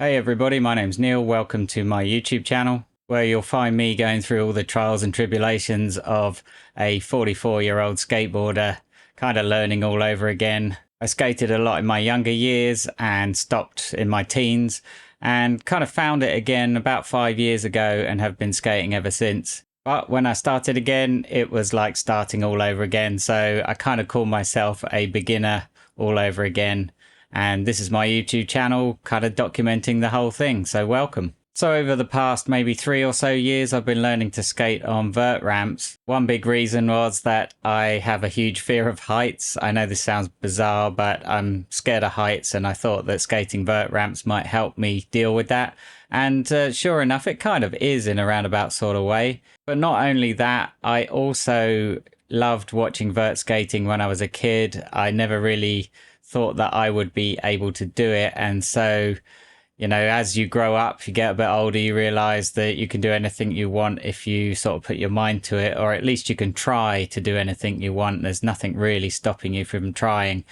Hey everybody, my name's Neil. Welcome to my YouTube channel, where you'll find me going through all the trials and tribulations of a 44-year-old skateboarder, kind of learning all over again. I skated a lot in my younger years and stopped in my teens and kind of found it again about 5 years ago and have been skating ever since. But when I started again, it was like starting all over again. So I kind of call myself a beginner all over again. And this is my YouTube channel, kind of documenting the whole thing. So welcome. So over the past maybe 3 or so years, I've been learning to skate on vert ramps. One big reason was that I have a huge fear of heights. I know this sounds bizarre, but I'm scared of heights, and I thought that skating vert ramps might help me deal with that. And sure enough, it kind of is in a roundabout sort of way. But not only that, I also loved watching vert skating when I was a kid. I never really thought that I would be able to do it. And so, you know, as you grow up, you get a bit older, you realize that you can do anything you want if you sort of put your mind to it, or at least you can try to do anything you want. There's nothing really stopping you from trying.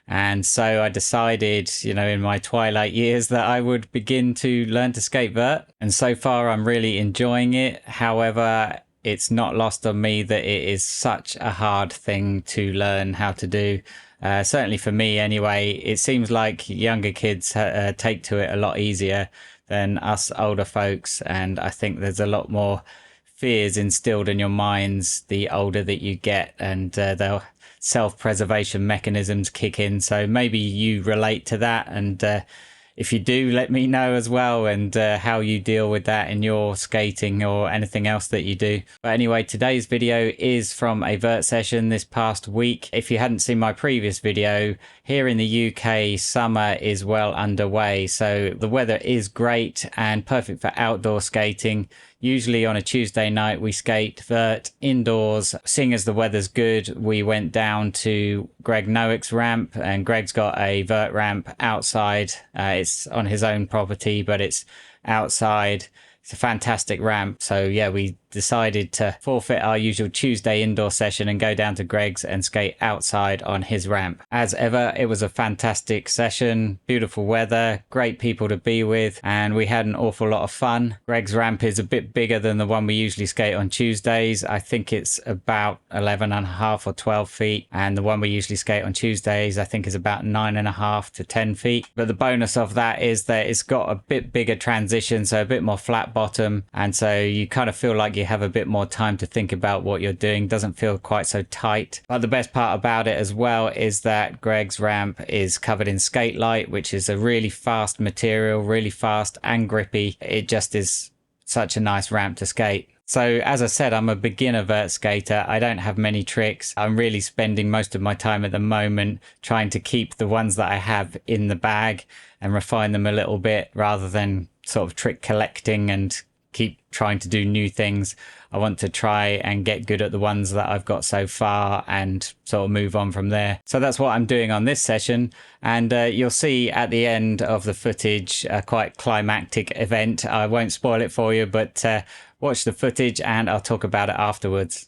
And so I decided, you know, in my twilight years that I would begin to learn to skate vert. And so far I'm really enjoying it. However, it's not lost on me that it is such a hard thing to learn how to do. Certainly for me anyway. It seems like younger kids take to it a lot easier than us older folks, and I think there's a lot more fears instilled in your minds the older that you get, and the self-preservation mechanisms kick in. So maybe you relate to that, and if you do, let me know as well, and how you deal with that in your skating or anything else that you do. But anyway, today's video is from a vert session this past week. If you hadn't seen my previous video, here in the UK, summer is well underway. So the weather is great and perfect for outdoor skating. Usually on a Tuesday night, we skate vert indoors. Seeing as the weather's good, we went down to Greg Nowick's ramp, and Greg's got a vert ramp outside. It's on his own property, but it's outside. It's a fantastic ramp. So yeah, we decided to forfeit our usual Tuesday indoor session and go down to Greg's and skate outside on his ramp. As ever, it was a fantastic session, beautiful weather, great people to be with, and we had an awful lot of fun. Greg's ramp is a bit bigger than the one we usually skate on Tuesdays. I think it's about 11.5 or 12 feet, and the one we usually skate on Tuesdays I think is about 9.5 to 10 feet. But the bonus of that is that it's got a bit bigger transition, so a bit more flat bottom, and so you kind of feel like you have a bit more time to think about what you're doing. Doesn't feel quite so tight. But the best part about it as well is that Greg's ramp is covered in skate light, which is a really fast material, really fast and grippy. It just is such a nice ramp to skate. So as I said, I'm a beginner vert skater. I don't have many tricks. I'm really spending most of my time at the moment trying to keep the ones that I have in the bag and refine them a little bit, rather than sort of trick collecting and keep trying to do new things. I want to try and get good at the ones that I've got so far and sort of move on from there. So that's what I'm doing on this session, and you'll see at the end of the footage a quite climactic event. I won't spoil it for you, but watch the footage and I'll talk about it afterwards.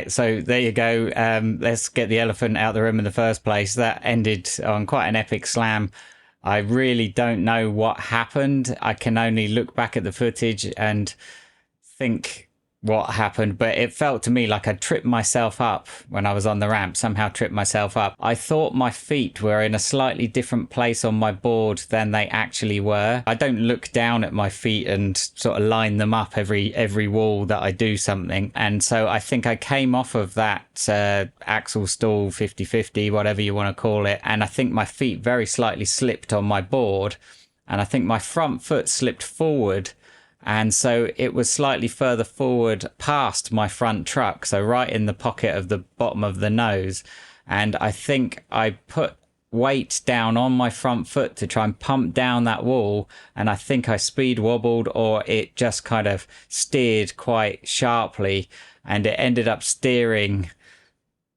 Right, so there you go. Let's get the elephant out of the room in the first place. That ended on quite an epic slam. I really don't know what happened. I can only look back at the footage and think what happened, but it felt to me like I tripped myself up when I was on the ramp, somehow tripped myself up. I thought my feet were in a slightly different place on my board than they actually were. I don't look down at my feet and sort of line them up every wall that I do something. And so I think I came off of that axle stall 50-50, whatever you want to call it. And I think my feet very slightly slipped on my board. And I think my front foot slipped forward. And so it was slightly further forward past my front truck, so right in the pocket of the bottom of the nose. And I think I put weight down on my front foot to try and pump down that wall. And I think I speed wobbled, or it just kind of steered quite sharply, and it ended up steering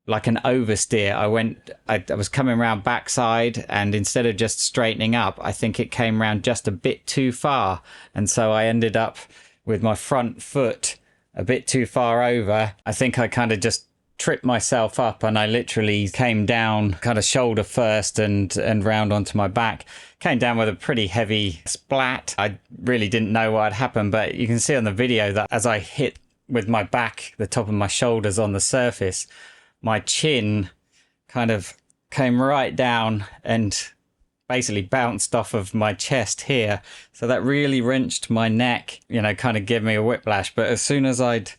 like an oversteer. I was coming around backside, and instead of just straightening up, I think it came around just a bit too far. And so I ended up with my front foot a bit too far over. I think I kind of just tripped myself up, and I literally came down kind of shoulder first and round onto my back. Came down with a pretty heavy splat. I really didn't know what had happened, but you can see on the video that as I hit with my back, the top of my shoulders on the surface, my chin kind of came right down and basically bounced off of my chest here. So that really wrenched my neck, you know, kind of gave me a whiplash. But as soon as I'd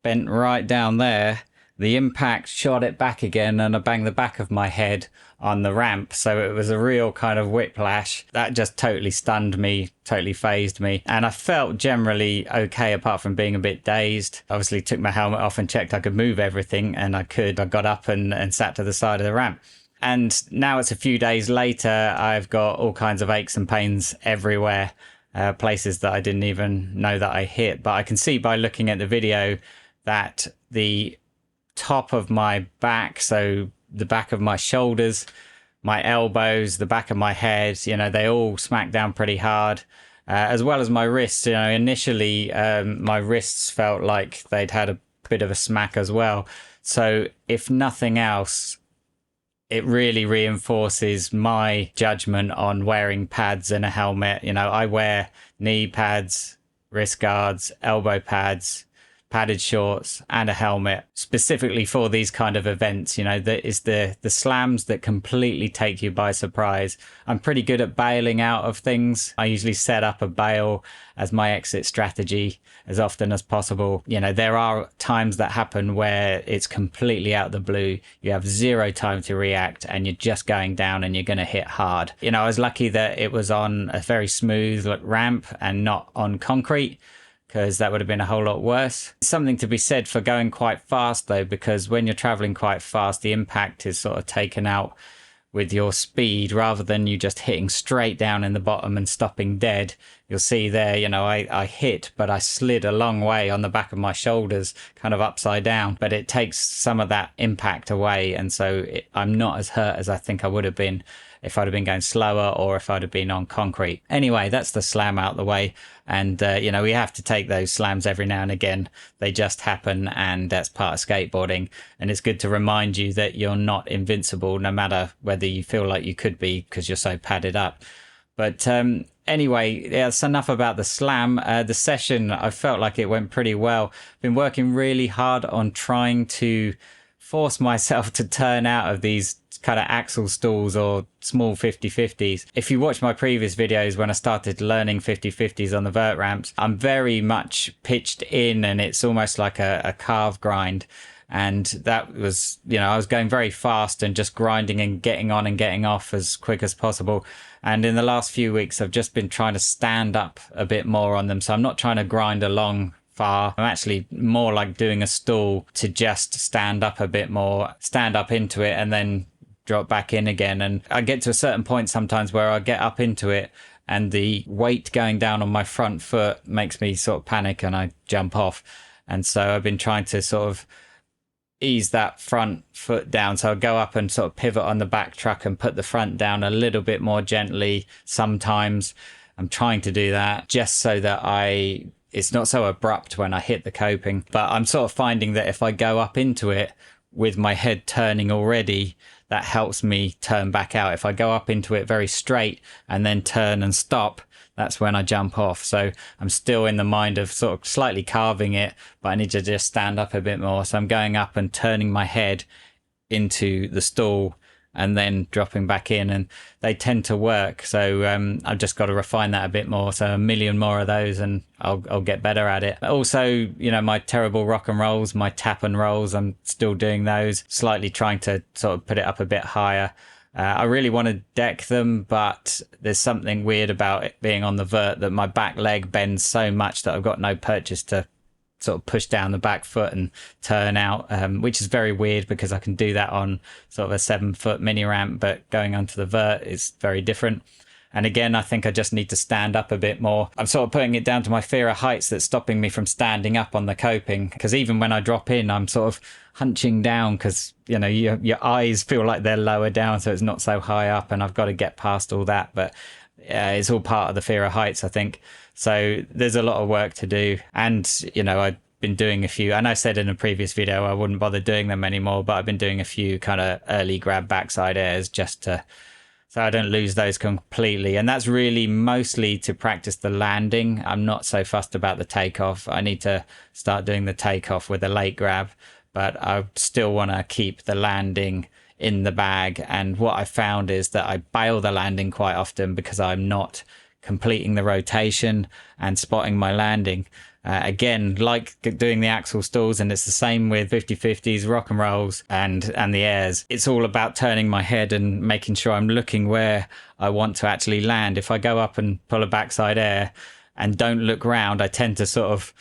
bent right down there, the impact shot it back again, and I banged the back of my head on the ramp. So it was a real kind of whiplash. That just totally stunned me, totally phased me. And I felt generally okay, apart from being a bit dazed. Obviously took my helmet off and checked I could move everything, and I could. I got up and sat to the side of the ramp. And now it's a few days later, I've got all kinds of aches and pains everywhere, places that I didn't even know that I hit. But I can see by looking at the video that the top of my back, so the back of my shoulders, my elbows, the back of my head, you know, they all smacked down pretty hard, as well as my wrists. You know, initially my wrists felt like they'd had a bit of a smack as well. So if nothing else, it really reinforces my judgment on wearing pads and a helmet. You know, I wear knee pads, wrist guards, elbow pads, padded shorts, and a helmet specifically for these kind of events. You know, that is the slams that completely take you by surprise. I'm pretty good at bailing out of things. I usually set up a bail as my exit strategy as often as possible. You know, there are times that happen where it's completely out of the blue. You have zero time to react, and you're just going down and you're going to hit hard. You know, I was lucky that it was on a very smooth ramp and not on concrete, because that would have been a whole lot worse. Something to be said for going quite fast though, because when you're traveling quite fast, the impact is sort of taken out with your speed rather than you just hitting straight down in the bottom and stopping dead. You'll see there, you know, I hit, but I slid a long way on the back of my shoulders, kind of upside down, but it takes some of that impact away. And so I'm not as hurt as I think I would have been if I'd have been going slower, or if I'd have been on concrete. Anyway, that's the slam out the way. And, you know, we have to take those slams every now and again. They just happen, and that's part of skateboarding. And it's good to remind you that you're not invincible, no matter whether you feel like you could be because you're so padded up. But anyway, yeah, that's enough about the slam. The session, I felt like it went pretty well. Been working really hard on trying to force myself to turn out of these kind of axle stalls or small 50-50s. If you watch my previous videos when I started learning 50-50s on the vert ramps, I'm very much pitched in, and it's almost like a calf grind. And that was, you know, I was going very fast and just grinding and getting on and getting off as quick as possible. And in the last few weeks, I've just been trying to stand up a bit more on them. So I'm not trying to grind along far. I'm actually more like doing a stall to just stand up a bit more, stand up into it, and then drop back in again. And I get to a certain point sometimes where I get up into it, and the weight going down on my front foot makes me sort of panic, and I jump off. And so I've been trying to sort of ease that front foot down. So I'll go up and sort of pivot on the back truck and put the front down a little bit more gently sometimes. I'm trying to do that just so that I it's not so abrupt when I hit the coping. But I'm sort of finding that if I go up into it with my head turning already, that helps me turn back out. If I go up into it very straight and then turn and stop, that's when I jump off. So I'm still in the mind of sort of slightly carving it, but I need to just stand up a bit more. So I'm going up and turning my head into the stall and then dropping back in, and they tend to work. So I've just got to refine that a bit more. So a million more of those and I'll get better at it. Also, you know, my terrible rock and rolls, my tap and rolls, I'm still doing those, slightly trying to sort of put it up a bit higher. I really want to deck them, but there's something weird about it being on the vert that my back leg bends so much that I've got no purchase to sort of push down the back foot and turn out, which is very weird because I can do that on sort of a 7-foot mini ramp, but going onto the vert is very different. And again, I think I just need to stand up a bit more. I'm sort of putting it down to my fear of heights that's stopping me from standing up on the coping, because even when I drop in, I'm sort of hunching down because, you know, your eyes feel like they're lower down, so it's not so high up, and I've got to get past all that. But it's all part of the fear of heights, I think. So there's a lot of work to do. And, you know, I've been doing a few, and I said in a previous video I wouldn't bother doing them anymore, but I've been doing a few kind of early grab backside airs just to, so I don't lose those completely. And that's really mostly to practice the landing. I'm not so fussed about the takeoff. I need to start doing the takeoff with a late grab, but I still want to keep the landing in the bag. And what I found is that I bail the landing quite often because I'm not completing the rotation and spotting my landing. Again, like doing the axle stalls, and it's the same with 50-50s, rock and rolls, and the airs. It's all about turning my head and making sure I'm looking where I want to actually land. If I go up and pull a backside air and don't look round, I tend to sort of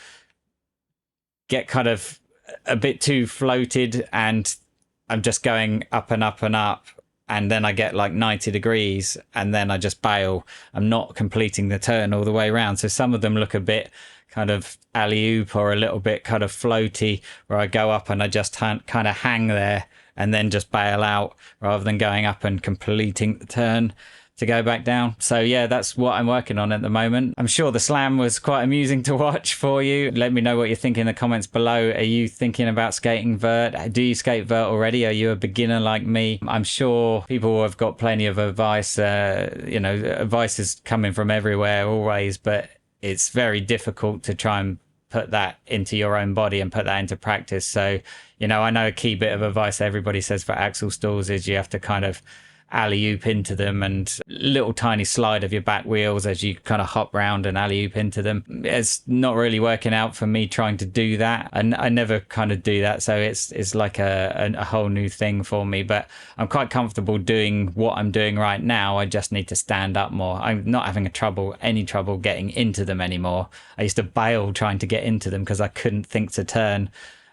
get kind of a bit too floated, and I'm just going up and up and up. And then I get like 90 degrees and then I just bail. I'm not completing the turn all the way around. So some of them look a bit kind of alley-oop or a little bit kind of floaty, where I go up and I just kind of hang there and then just bail out rather than going up and completing the turn to go back down. So yeah, that's what I'm working on at the moment. I'm sure the slam was quite amusing to watch for you. Let me know what you think in the comments below. Are you thinking about skating vert? Do you skate vert already? Are you a beginner like me? I'm sure people have got plenty of advice. You know, advice is coming from everywhere always, but it's very difficult to try and put that into your own body and put that into practice. So, you know, I know a key bit of advice everybody says for axle stalls is you have to kind of alley-oop into them, and little tiny slide of your back wheels as you kind of hop round and alley-oop into them. It's not really working out for me trying to do that, and I never kind of do that, so it's like a whole new thing for me. But I'm quite comfortable doing what I'm doing right now. I just need to stand up more. I'm not having any trouble getting into them anymore. I used to bail trying to get into them because I couldn't think to turn.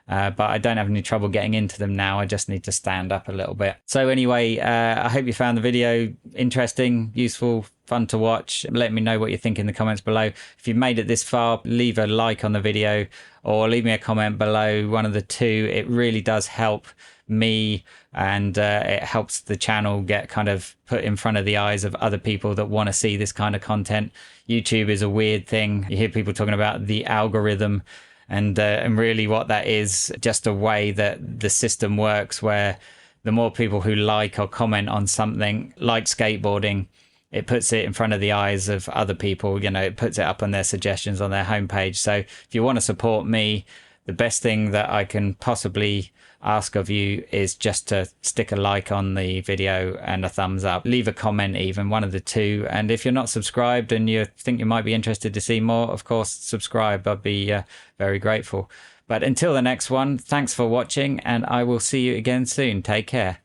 But I don't have any trouble getting into them now. I just need to stand up a little bit. So anyway, I hope you found the video interesting, useful, fun to watch. Let me know what you think in the comments below. If you've made it this far, leave a like on the video or leave me a comment below, one of the two. It really does help me, and it helps the channel get kind of put in front of the eyes of other people that want to see this kind of content. YouTube is a weird thing. You hear people talking about the algorithm, and really what that is, just a way that the system works, where the more people who like or comment on something like skateboarding, it puts it in front of the eyes of other people. You know, it puts it up on their suggestions on their homepage. So if you want to support me, the best thing that I can possibly ask of you is just to stick a like on the video and a thumbs up. Leave a comment, even one of the two. And if you're not subscribed and you think you might be interested to see more, of course, subscribe. I'd be very grateful. But until the next one, thanks for watching, and I will see you again soon. Take care.